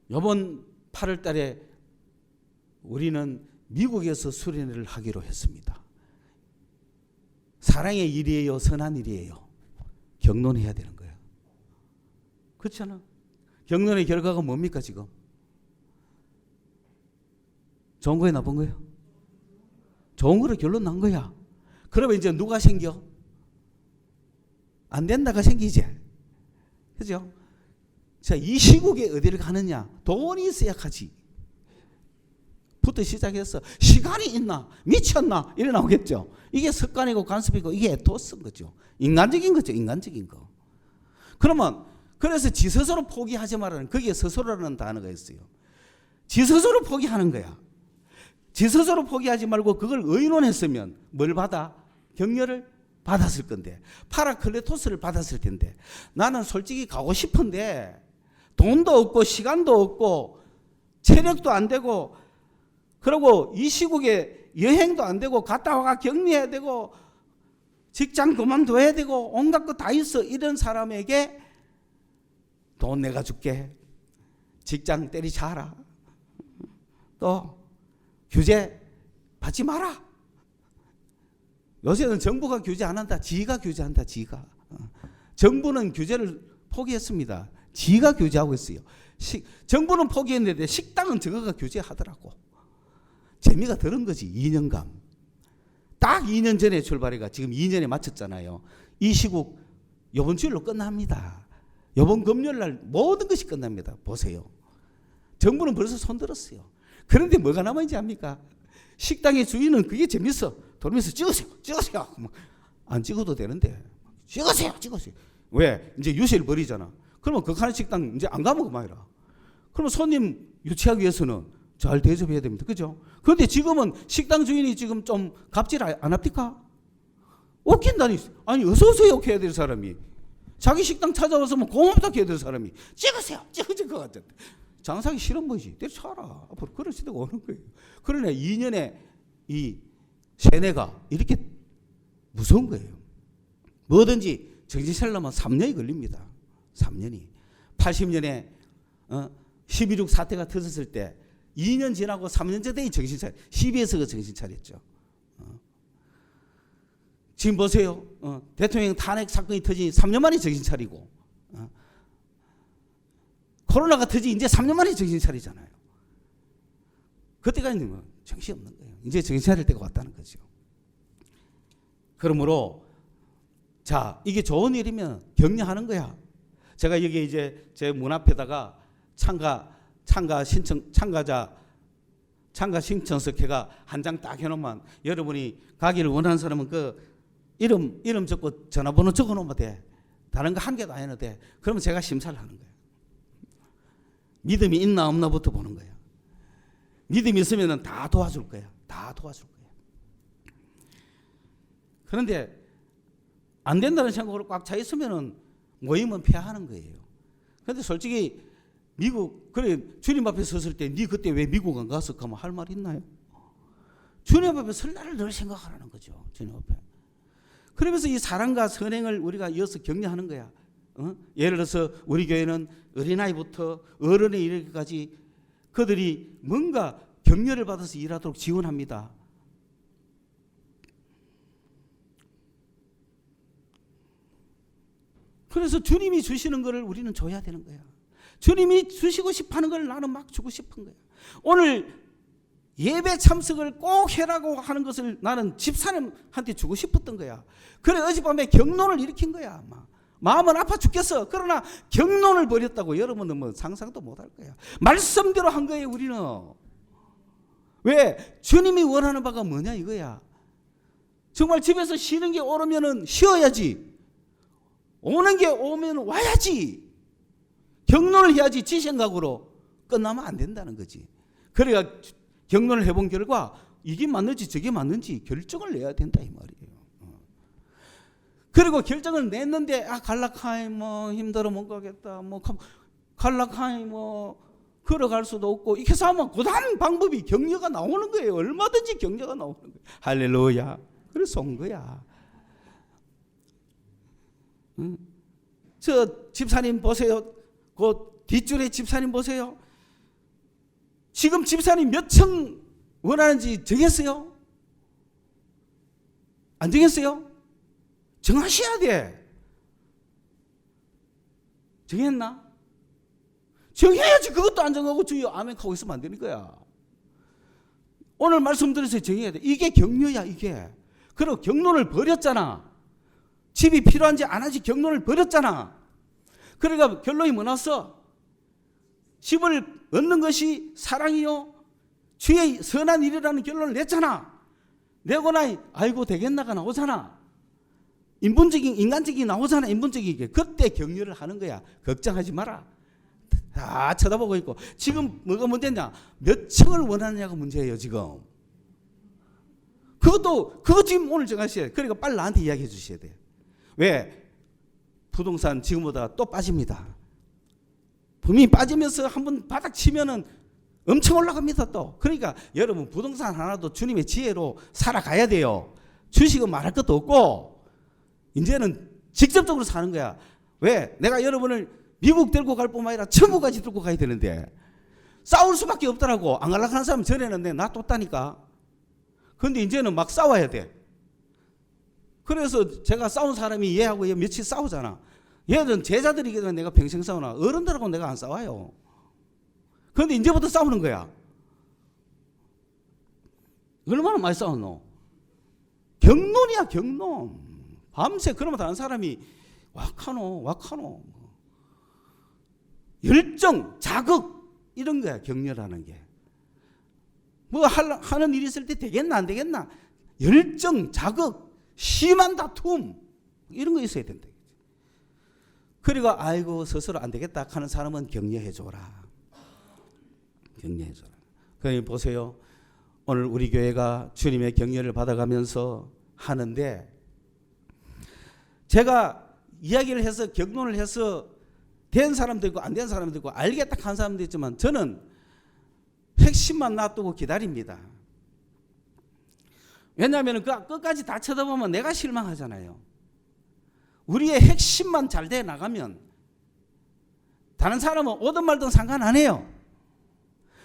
이번 8월 달에 우리는 미국에서 수련회를 하기로 했습니다. 사랑의 일이에요, 선한 일이에요? 격론해야 되는 거예요. 그렇잖아. 격론의 결과가 뭡니까 지금? 좋은 거예요, 나쁜 거예요? 좋은 거로 결론 난 거야. 그러면 이제 누가 생겨? 안 된다가 생기지. 그죠? 자, 이 시국에 어디를 가느냐? 돈이 있어야 가지. 부터 시작해서 시간이 있나? 미쳤나? 이래 나오겠죠. 이게 습관이고 관습이고 이게 에토스인 거죠. 인간적인 거죠. 인간적인 거. 그러면 그래서 지 스스로 포기하지 말라는, 거기에 스스로라는 단어가 있어요. 지 스스로 포기하는 거야. 지 스스로 포기하지 말고 그걸 의논했으면 뭘 받아? 격려를 받았을 건데, 파라클레토스를 받았을 텐데, 나는 솔직히 가고 싶은데 돈도 없고 시간도 없고 체력도 안 되고, 그리고 이 시국에 여행도 안 되고 갔다 와가 격리해야 되고 직장 그만둬야 되고 온갖 거 다 있어. 이런 사람에게 돈 내가 줄게, 직장 때리자라, 또 규제 받지 마라. 요새는 정부가 규제 안 한다. 지가 규제한다. 지가. 정부는 규제를 포기했습니다. 지가 규제하고 있어요. 정부는 포기했는데 식당은 저거가 규제하더라고. 재미가 들은 거지. 2년간. 딱 2년 전에 출발해가 지금 2년에 마쳤잖아요. 이 시국 이번 주일로 끝납니다. 이번 금요일 날 모든 것이 끝납니다. 보세요. 정부는 벌써 손들었어요. 그런데 뭐가 남아있는지 압니까? 식당의 주인은 그게 재밌어. 돌면서 찍으세요. 안 찍어도 되는데 찍으세요. 왜? 이제 유세를 벌이잖아. 그러면 극한의 식당 이제 안 가면 그만이라. 그러면 손님 유치하기 위해서는 잘 대접해야 됩니다. 그죠? 그런데 지금은 식당 주인이 지금 좀 갑질 안 합니까? 웃긴다니. 아니 어서 오세요 해야 될 사람이 자기 식당 찾아와서 뭐 고맙다 해야 될 사람이 찍으세요. 찍을 것 같은데 장사하기 싫은 거지. 때려쳐라. 앞으로 그럴 시대가 오는 거예요. 그러네 2년에 이 세뇌가 이렇게 무서운 거예요. 뭐든지 정신 차리려면 3년이 걸립니다. 3년이. 80년에 12.6 사태가 터졌을 때 2년 지나고 3년째 되니 정신 차려. CBS가 정신 차렸죠. 지금 보세요. 대통령 탄핵 사건이 터지니 3년 만에 정신 차리고 코로나가 터지 이제 3년 만에 정신 차리잖아요. 그때까지는 정신 없는 거예요. 이제 정신 차릴 때가 왔다는 거죠. 그러므로 자 이게 좋은 일이면 격려하는 거야. 제가 여기 이제 제 문 앞에다가 참가 신청서케가 한 장 딱 해놓으면 여러분이 가기를 원하는 사람은 그 이름 적고 전화번호 적어놓으면 돼. 다른 거 한 개도 안 해도 돼. 그러면 제가 심사를 하는 거예요. 믿음이 있나 없나부터 보는 거예요. 믿음이 있으면 다 도와줄 거예요. 다 도와줄 거예요. 그런데 안 된다는 생각으로 꽉 차 있으면 모임은 폐하는 거예요. 그런데 솔직히 미국 그래 주님 앞에 섰을 때 네 그때 왜 미국 안 가서 가면 할 말 있나요? 주님 앞에 설 날을 늘 생각하라는 거죠. 주님 앞에. 그러면서 이 사랑과 선행을 우리가 이어서 격려하는 거야. 예를 들어서 우리 교회는 어린아이부터 어른에 이르기까지 그들이 뭔가 격려를 받아서 일하도록 지원합니다. 그래서 주님이 주시는 것을 우리는 줘야 되는 거야. 주님이 주시고 싶어하는 걸 나는 막 주고 싶은 거야. 오늘 예배 참석을 꼭 해라고 하는 것을 나는 집사님한테 주고 싶었던 거야. 그래 어젯밤에 경론을 일으킨 거야. 마음은 아파 죽겠어. 그러나 경론을 벌였다고 여러분은 뭐 상상도 못할 거야. 말씀대로 한 거예요. 우리는. 왜? 주님이 원하는 바가 뭐냐 이거야. 정말 집에서 쉬는 게 오르면은 쉬어야지. 오는 게 오면 와야지. 경론을 해야지. 지 생각으로 끝나면 안 된다는 거지. 그래야 경론을 해본 결과 이게 맞는지 저게 맞는지 결정을 내야 된다 이 말이에요. 그리고 결정을 냈는데 갈락하이 뭐 힘들어 못 가겠다. 뭐 갈락하이 뭐 걸어갈 수도 없고 이렇게 해서 하면 그다음 방법이 격려가 나오는 거예요. 얼마든지 격려가 나오는 거예요. 할렐루야. 그래서 온 거야. 저 집사님 보세요. 그 뒷줄에 집사님 보세요. 지금 집사님 몇 층 원하는지 정했어요? 안 정했어요? 정하셔야 돼. 정했나? 정해야지. 그것도 안 정하고 주여 아멘 하고 있으면 안 되는 거야. 오늘 말씀드려서 정해야 돼. 이게 격려야 이게. 그리고 경론을 벌였잖아. 집이 필요한지 안 한지 경론을 벌였잖아. 그러니까 결론이 뭐 났어? 집을 얻는 것이 사랑이요 주의 선한 일이라는 결론을 냈잖아. 내고나 아이고 되겠나가 나오잖아. 인간적인 나오잖아. 인본적이게. 그때 격려를 하는 거야. 걱정하지 마라. 다 쳐다보고 있고. 지금 뭐가 문제냐? 몇 층을 원하느냐가 문제예요 지금. 그것도 지금 오늘 정하셔야 돼. 그러니까 빨리 나한테 이야기해 주셔야 돼. 왜? 부동산 지금보다 또 빠집니다. 분명히 빠지면서 한번 바닥 치면은 엄청 올라갑니다 또. 그러니까 여러분 부동산 하나도 주님의 지혜로 살아가야 돼요. 주식은 말할 것도 없고 이제는 직접적으로 사는 거야. 왜? 내가 여러분을 미국 들고 갈 뿐만 아니라 천국까지 들고 가야 되는데 싸울 수밖에 없더라고. 안 갈라 하는 사람 전에는 내 놔뒀다니까. 그런데 이제는 막 싸워야 돼. 그래서 제가 싸운 사람이 얘하고 얘 며칠 싸우잖아. 얘는 제자들이기 때문에 내가 평생 싸우나 어른들하고 내가 안 싸워요. 그런데 이제부터 싸우는 거야. 얼마나 많이 싸웠노? 경론이야, 경론. 밤새 그러면 다른 사람이 와카노. 열정, 자극 이런 거야, 격려라는 게. 뭐 하는 일이 있을 때 되겠나 안 되겠나? 열정, 자극, 심한 다툼 이런 거 있어야 된다. 그리고 아이고 스스로 안 되겠다 하는 사람은 격려해줘라. 격려해줘라. 그러니 보세요. 오늘 우리 교회가 주님의 격려를 받아가면서 하는데, 제가 이야기를 해서 격론을 해서 된 사람도 있고 안 된 사람도 있고 알겠다 한 사람도 있지만, 저는 핵심만 놔두고 기다립니다. 왜냐하면 그 끝까지 다 쳐다보면 내가 실망하잖아요. 우리의 핵심만 잘 돼 나가면 다른 사람은 오든 말든 상관 안 해요.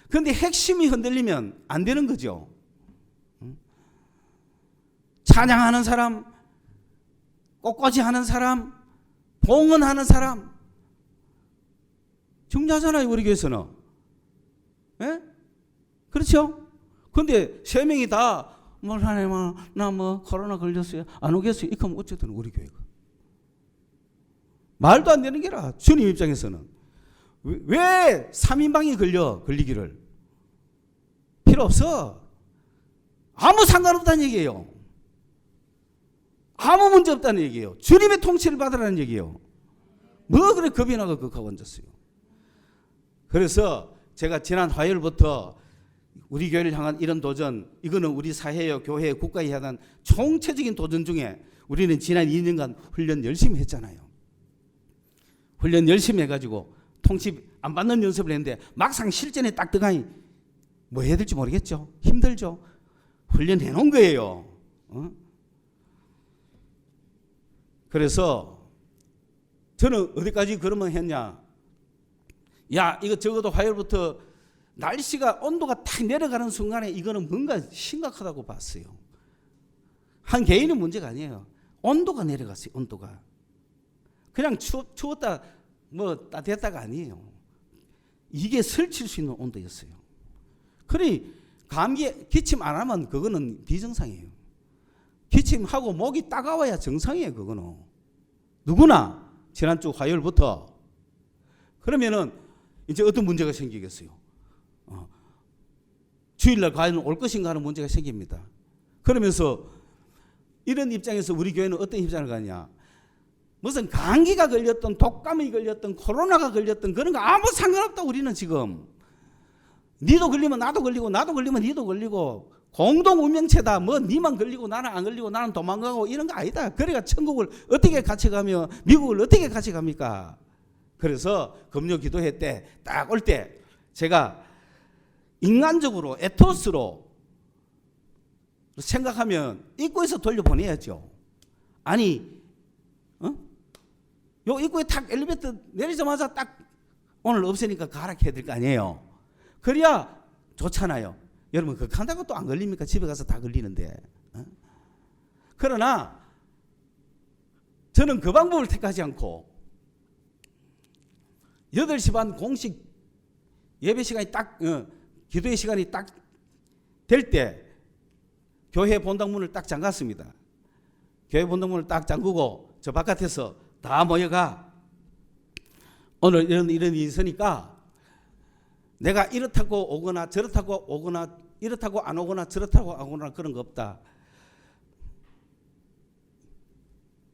그런데 핵심이 흔들리면 안 되는 거죠. 찬양하는 사람, 꽃꽂이 하는 사람, 봉헌하는 사람 중요하잖아요, 우리 교회에서는. 예? 그렇죠? 근데 세 명이 다 하나님 나 코로나 걸렸어요, 안 오겠어요, 이렇게 하면 어쨌든 우리 교회가 말도 안 되는 게라. 주님 입장에서는 왜 3인방이 걸리기를? 필요 없어. 아무 상관없다는 얘기예요. 아무 문제 없다는 얘기예요. 주님의 통치를 받으라는 얘기예요. 뭐 그래 겁이 나고 극하고 앉았어요. 그래서 제가 지난 화요일부터 우리 교회를 향한 이런 도전, 이거는 우리 사회여 교회, 국가에 향한 총체적인 도전 중에 우리는 지난 2년간 훈련 열심히 했잖아요. 훈련 열심히 해가지고 통치 안 받는 연습을 했는데 막상 실전에 딱 들어가니 뭐 해야 될지 모르겠죠. 힘들죠. 훈련해 놓은 거예요. 그래서 저는 어디까지 그러면 했냐. 야, 이거 적어도 화요일부터 날씨가 온도가 탁 내려가는 순간에 이거는 뭔가 심각하다고 봤어요. 한 개인의 문제가 아니에요. 온도가 내려갔어요. 온도가. 그냥 추웠다 뭐 따뜻했다가 아니에요. 이게 설칠 수 있는 온도였어요. 그러니 감기 기침 안 하면 그거는 비정상이에요. 기침하고 목이 따가워야 정상이에요. 그거는 누구나 지난주 화요일부터. 그러면은 이제 어떤 문제가 생기겠어요? 주일날 과연 올 것인가 하는 문제가 생깁니다. 그러면서 이런 입장에서 우리 교회는 어떤 입장을 가냐? 무슨 감기가 걸렸던 독감이 걸렸던 코로나가 걸렸던 그런 거 아무 상관없다. 우리는 지금 니도 걸리면 나도 걸리고 나도 걸리면 니도 걸리고 공동 운명체다. 뭐 니만 걸리고 나는 안 걸리고 나는 도망가고 이런 거 아니다. 그래가 천국을 어떻게 같이 가며 미국을 어떻게 같이 갑니까? 그래서 금요 기도회 때 딱 올 때 제가 인간적으로 에토스로 생각하면 입구에서 돌려보내야죠. 아니 요 입구에 탁 엘리베이터 내리자마자 딱 오늘 없으니까 가라 해야 될 거 아니에요. 그래야 좋잖아요. 여러분 그거 한다고 또 안 걸립니까? 집에 가서 다 걸리는데. 그러나 저는 그 방법을 택하지 않고 8시 반 공식 예배 시간이 딱 기도의 시간이 딱 될 때 교회 본당문을 딱 잠갔습니다. 교회 본당문을 딱 잠그고 저 바깥에서 다 모여가. 오늘 이런 일이 있으니까 내가 이렇다고 오거나 저렇다고 오거나 이렇다고 안 오거나 저렇다고 안 오거나 그런 거 없다.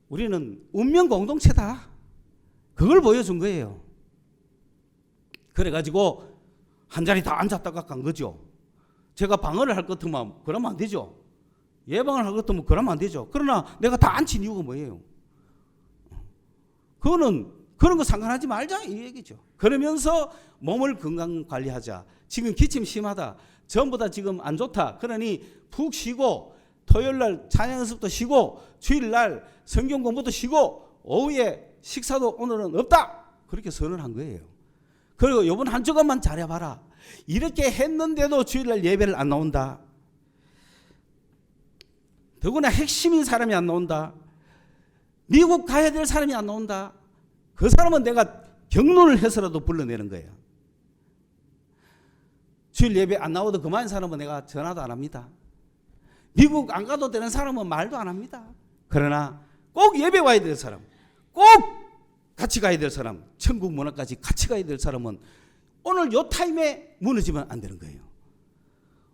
우리는 운명 공동체다. 그걸 보여준 거예요. 그래가지고 한 자리 다 앉았다가 간 거죠. 제가 방어를 할 것 같으면 그러면 안 되죠. 예방을 할 것 같으면 그러면 안 되죠. 그러나 내가 다 앉힌 이유가 뭐예요? 그거는 그런 거 상관하지 말자 이 얘기죠. 그러면서 몸을 건강 관리하자. 지금 기침 심하다. 전부 다 지금 안 좋다. 그러니 푹 쉬고 토요일날 찬양 연습도 쉬고 주일날 성경 공부도 쉬고 오후에 식사도 오늘은 없다. 그렇게 선언한 거예요. 그리고 이번 한 주간만 잘해봐라. 이렇게 했는데도 주일날 예배를 안 나온다. 더구나 핵심인 사람이 안 나온다. 미국 가야 될 사람이 안 나온다. 그 사람은 내가 경론을 해서라도 불러내는 거예요. 주일 예배 안 나오도 그만인 사람은 내가 전화도 안 합니다. 미국 안 가도 되는 사람은 말도 안 합니다. 그러나 꼭 예배 와야 될 사람, 꼭 같이 가야 될 사람, 천국 문화까지 같이 가야 될 사람은 오늘 요 타임에 무너지면 안 되는 거예요.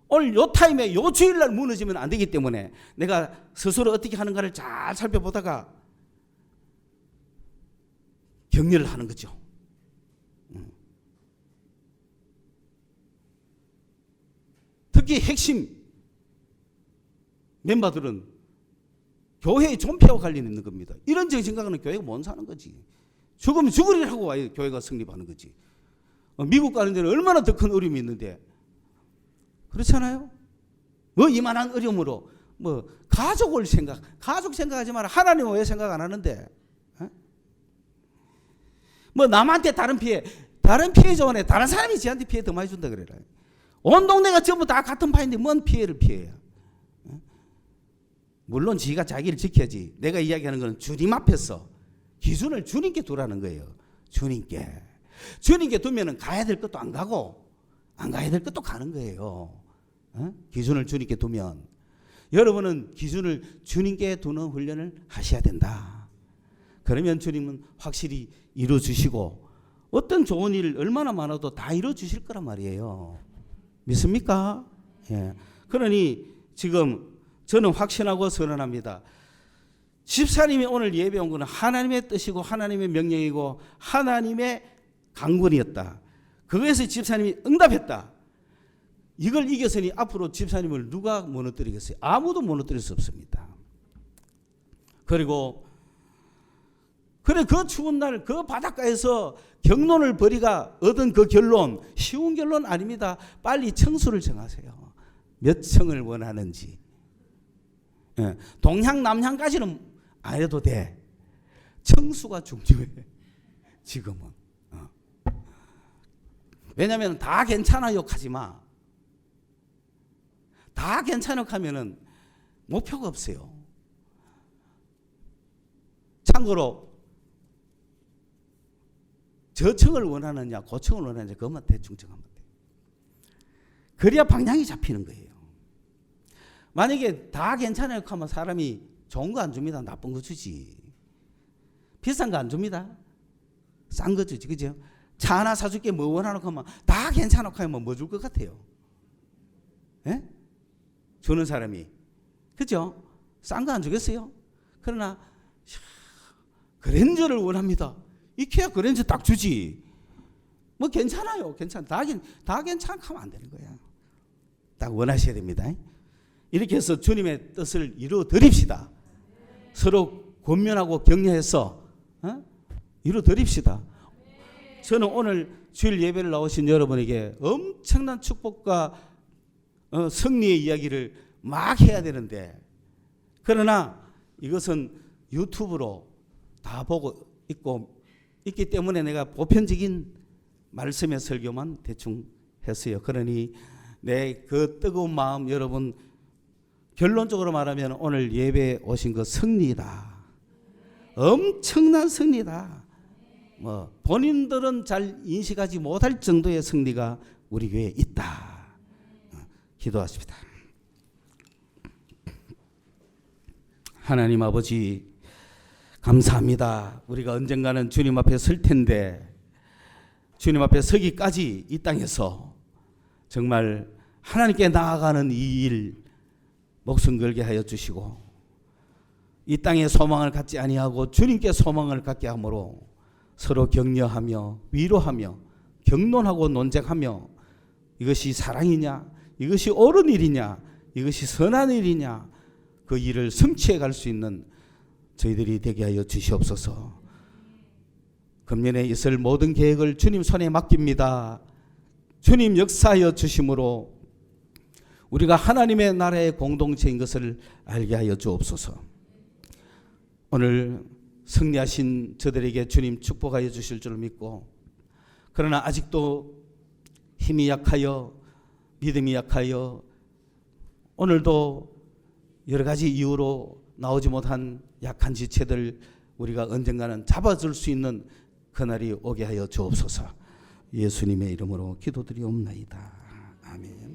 오늘 요 타임에 요 주일날 무너지면 안 되기 때문에 내가 스스로 어떻게 하는가를 잘 살펴보다가 격려를 하는 거죠. 특히 핵심 멤버들은 교회의 존폐와 관련이 있는 겁니다. 이런 정신과는 교회가 못 사는 거지. 죽으면 죽으리라고 와요. 교회가 성립하는 거지. 미국 가는 데는 얼마나 더 큰 어려움이 있는데 그렇잖아요. 뭐 이만한 어려움으로 뭐 가족 생각하지 마라. 하나님은 왜 생각 안 하는데? 뭐 남한테 다른 피해 좋아하네. 다른 사람이 지한테 피해 더 많이 준다 그래라. 온 동네가 전부 다 같은 파인데 뭔 피해를 피해야? 물론 지가 자기를 지켜야지. 내가 이야기하는 건 주님 앞에서 기준을 주님께 두라는 거예요. 주님께 두면은 가야 될 것도 안 가고 안 가야 될 것도 가는 거예요. 기준을 주님께 두면 여러분은 기준을 주님께 두는 훈련을 하셔야 된다. 그러면 주님은 확실히 이루어 주시고 어떤 좋은 일 얼마나 많아도 다 이루어 주실 거란 말이에요. 믿습니까? 예. 그러니 지금 저는 확신하고 선언합니다. 집사님이 오늘 예배 온 것은 하나님의 뜻이고 하나님의 명령이고 하나님의 강권이었다. 그것에서 집사님이 응답했다. 이걸 이겼으니 앞으로 집사님을 누가 무너뜨리겠어요? 아무도 무너뜨릴 수 없습니다. 그리고 그 추운 날 그 바닷가에서 경론을 벌이가 얻은 그 결론, 쉬운 결론 아닙니다. 빨리 청수를 정하세요. 몇 층을 원하는지. 동향 남향까지는 안 해도 돼. 청수가 중요해. 지금은. 왜냐하면 다 괜찮아요 하지 마. 다 괜찮아 하면은 목표가 없어요. 참고로 저층을 원하느냐 고층을 원하느냐 그것만 대충 정하면 돼요. 그래야 방향이 잡히는 거예요. 만약에 다 괜찮아요 하면 사람이 좋은 거 안 줍니다. 나쁜 거 주지. 비싼 거 안 줍니다. 싼 거 주지. 그죠? 차 하나 사줄게 뭐 원하노 하면 다 괜찮아 하면 뭐 줄 것 같아요? 예? 주는 사람이. 그죠? 싼 거 안 주겠어요? 그러나 그랜저를 원합니다. 이케아 그랜저 딱 주지. 뭐 괜찮아요. 다 괜찮아 하면 안 되는 거야. 딱 원하셔야 됩니다. 이렇게 해서 주님의 뜻을 이루어 드립시다. 서로 권면하고 격려해서 이루어 드립시다. 저는 오늘 주일 예배를 나오신 여러분에게 엄청난 축복과 승리의 이야기를 막 해야 되는데 그러나 이것은 유튜브로 다 보고 있기 때문에 내가 보편적인 말씀의 설교만 대충 했어요. 그러니 내 그 뜨거운 마음 여러분 결론적으로 말하면 오늘 예배에 오신 거 승리다. 엄청난 승리다. 뭐 본인들은 잘 인식하지 못할 정도의 승리가 우리 교회에 있다. 기도하십시다. 하나님 아버지 감사합니다. 우리가 언젠가는 주님 앞에 설 텐데 주님 앞에 서기까지 이 땅에서 정말 하나님께 나아가는 이 일 목숨 걸게 하여 주시고 이 땅에 소망을 갖지 아니하고 주님께 소망을 갖게 하므로 서로 격려하며 위로하며 격론하고 논쟁하며 이것이 사랑이냐 이것이 옳은 일이냐 이것이 선한 일이냐 그 일을 성취해 갈 수 있는 저희들이 되게 하여 주시옵소서. 금년에 있을 모든 계획을 주님 손에 맡깁니다. 주님 역사하여 주심으로 우리가 하나님의 나라의 공동체인 것을 알게 하여 주옵소서. 오늘 승리하신 저들에게 주님 축복하여 주실 줄 믿고 그러나 아직도 힘이 약하여 믿음이 약하여 오늘도 여러 가지 이유로 나오지 못한 약한 지체들 우리가 언젠가는 잡아줄 수 있는 그날이 오게 하여 주옵소서. 예수님의 이름으로 기도드리옵나이다. 아멘.